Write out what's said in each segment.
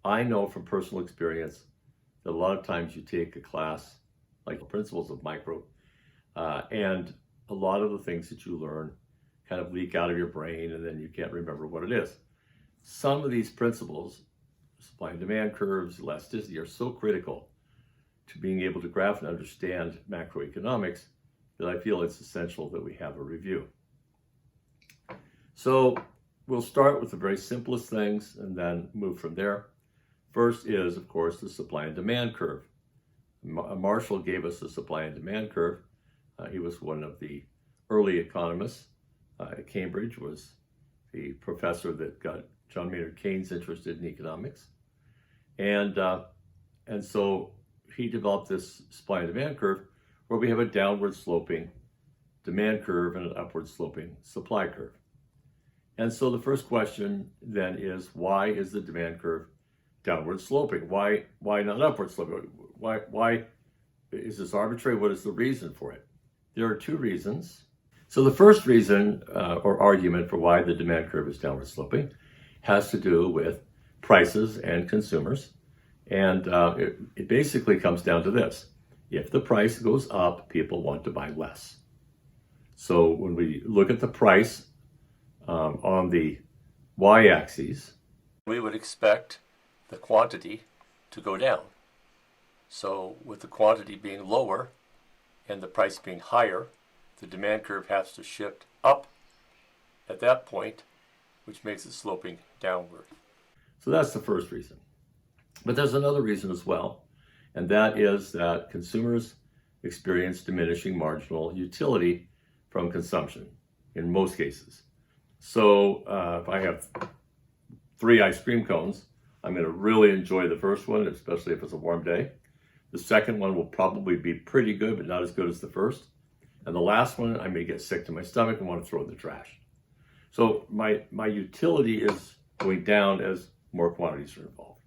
I know from personal experience that a lot of times you take a class like the principles of micro, and a lot of the things that you learn kind of leak out of your brain and then you can't remember what it is. Some of these principles, supply and demand curves, elasticity, are so critical to being able to graph and understand macroeconomics that I feel it's essential that we have a review. So we'll start with the very simplest things and then move from there. First is, of course, the supply and demand curve. Marshall gave us the supply and demand curve. He was one of the early economists at Cambridge, was the professor that got John Maynard Keynes interested in economics. And so he developed this supply and demand curve where we have a downward sloping demand curve and an upward sloping supply curve. And so the first question then is, why is the demand curve downward sloping? Why not upward sloping? Why is this arbitrary? What is the reason for it? There are two reasons. So the first reason or argument for why the demand curve is downward sloping has to do with prices and consumers. And it basically comes down to this. If the price goes up, people want to buy less. So when we look at the price on the y-axis, we would expect the quantity to go down. So with the quantity being lower and the price being higher, the demand curve has to shift up at that point, which makes it sloping downward. So that's the first reason. But there's another reason as well, and that is that consumers experience diminishing marginal utility from consumption in most cases. So if I have 3 ice cream cones, I'm going to really enjoy the first one, especially if it's a warm day. The second one will probably be pretty good, but not as good as the first. And the last one, I may get sick to my stomach and want to throw it in the trash. So my utility is going down as more quantities are involved.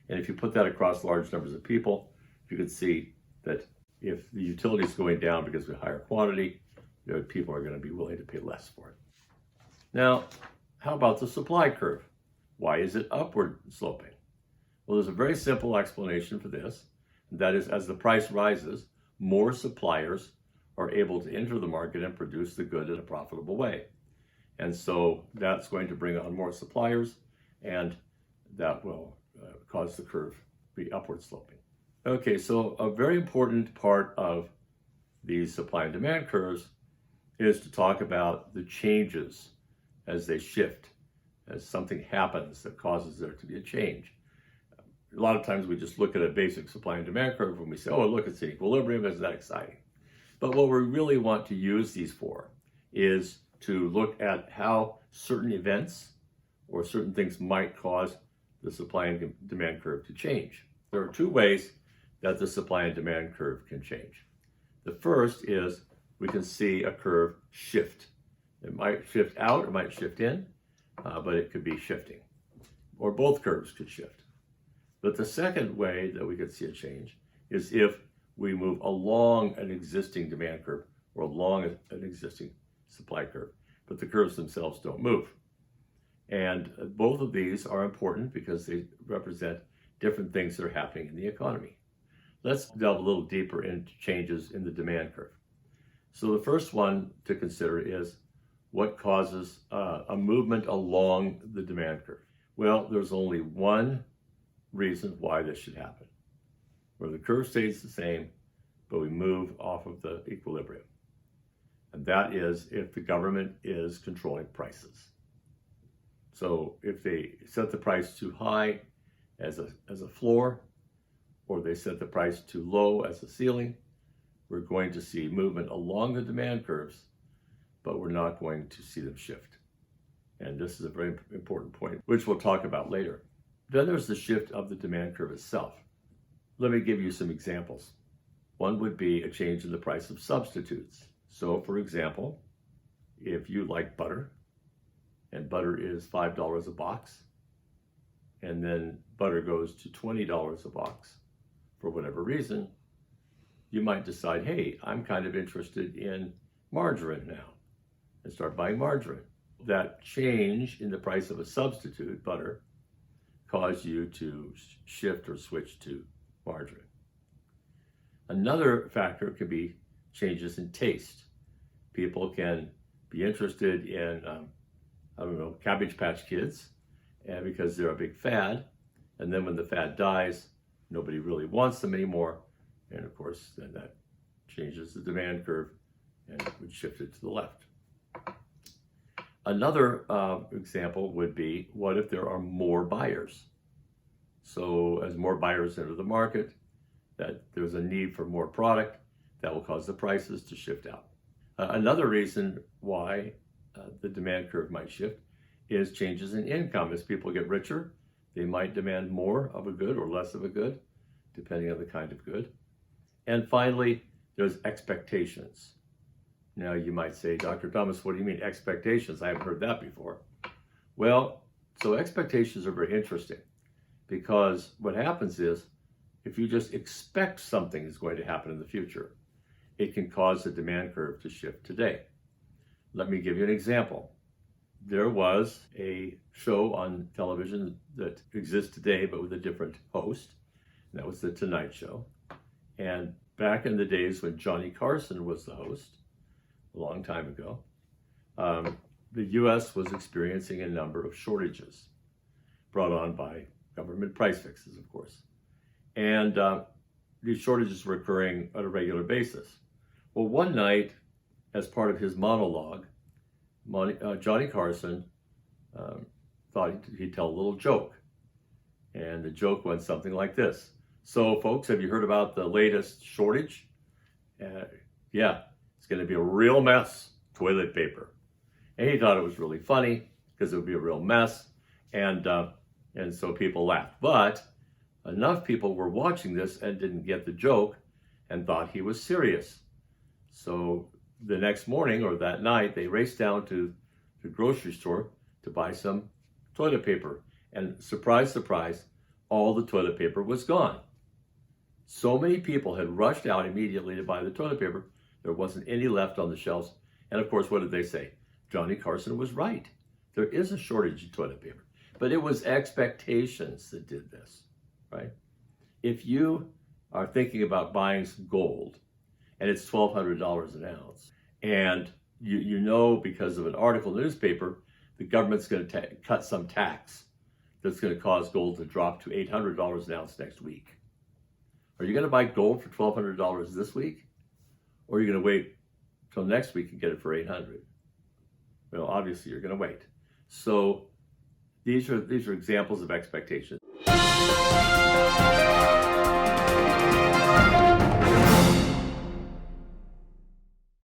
And if you put that across large numbers of people, you can see that if the utility is going down because of a higher quantity, people are going to be willing to pay less for it. Now, how about the supply curve? Why is it upward sloping? Well, there's a very simple explanation for this. That is, as the price rises, more suppliers are able to enter the market and produce the good in a profitable way. And so that's going to bring on more suppliers, and that will cause the curve to be upward sloping. Okay, so a very important part of these supply and demand curves is to talk about the changes as they shift, as something happens that causes there to be a change. A lot of times we just look at a basic supply and demand curve and we say, oh, look, it's in equilibrium, isn't that exciting? But what we really want to use these for is to look at how certain events or certain things might cause the supply and demand curve to change. There are 2 ways that the supply and demand curve can change. The first is we can see a curve shift. It might shift out, it might shift in, but it could be shifting. Or both curves could shift. But the second way that we could see a change is if we move along an existing demand curve or along an existing supply curve, but the curves themselves don't move. And both of these are important because they represent different things that are happening in the economy. Let's delve a little deeper into changes in the demand curve. So the first one to consider is what causes a movement along the demand curve. Well, there's only one reason why this should happen, where the curve stays the same, but we move off of the equilibrium. And that is if the government is controlling prices. So if they set the price too high as a floor, or they set the price too low as a ceiling, we're going to see movement along the demand curves, but we're not going to see them shift. And this is a very important point, which we'll talk about later. Then there's the shift of the demand curve itself. Let me give you some examples. One would be a change in the price of substitutes. So for example, if you like butter, and butter is $5 a box, and then butter goes to $20 a box for whatever reason, you might decide, hey, I'm kind of interested in margarine now, and start buying margarine. That change in the price of a substitute, butter, cause you to shift or switch to margarine. Another factor could be changes in taste. People can be interested in, Cabbage Patch Kids, and because they're a big fad, and then when the fad dies, nobody really wants them anymore, and of course, then that changes the demand curve and would shift it to the left. Another example would be, what if there are more buyers? So as more buyers enter the market, that there's a need for more product, that will cause the prices to shift out. Another reason why the demand curve might shift is changes in income. As people get richer, they might demand more of a good or less of a good, depending on the kind of good. And finally, there's expectations. Now you might say, Dr. Thomas, what do you mean expectations? I haven't heard that before. Well, so expectations are very interesting, because what happens is, if you just expect something is going to happen in the future, it can cause the demand curve to shift today. Let me give you an example. There was a show on television that exists today, but with a different host. And that was The Tonight Show. And back in the days when Johnny Carson was the host, a long time ago, the U.S. was experiencing a number of shortages brought on by government price fixes, of course. And these shortages were occurring on a regular basis. Well, one night, as part of his monologue, Johnny Carson thought he'd tell a little joke. And the joke went something like this. So, folks, have you heard about the latest shortage? Yeah, it's going to be a real mess, toilet paper. And he thought it was really funny because it would be a real mess. And so people laughed. But enough people were watching this and didn't get the joke and thought he was serious. So the next morning or that night, they raced down to the grocery store to buy some toilet paper. And surprise, surprise, all the toilet paper was gone. So many people had rushed out immediately to buy the toilet paper, there wasn't any left on the shelves. And of course, what did they say? Johnny Carson was right. There is a shortage of toilet paper. But it was expectations that did this, right? If you are thinking about buying some gold, and it's $1,200 an ounce, and you know because of an article in the newspaper, the government's going to cut some tax that's going to cause gold to drop to $800 an ounce next week. Are you going to buy gold for $1,200 this week? Or are you going to wait till next week and get it for $800? Well, obviously you're going to wait. So these are examples of expectations.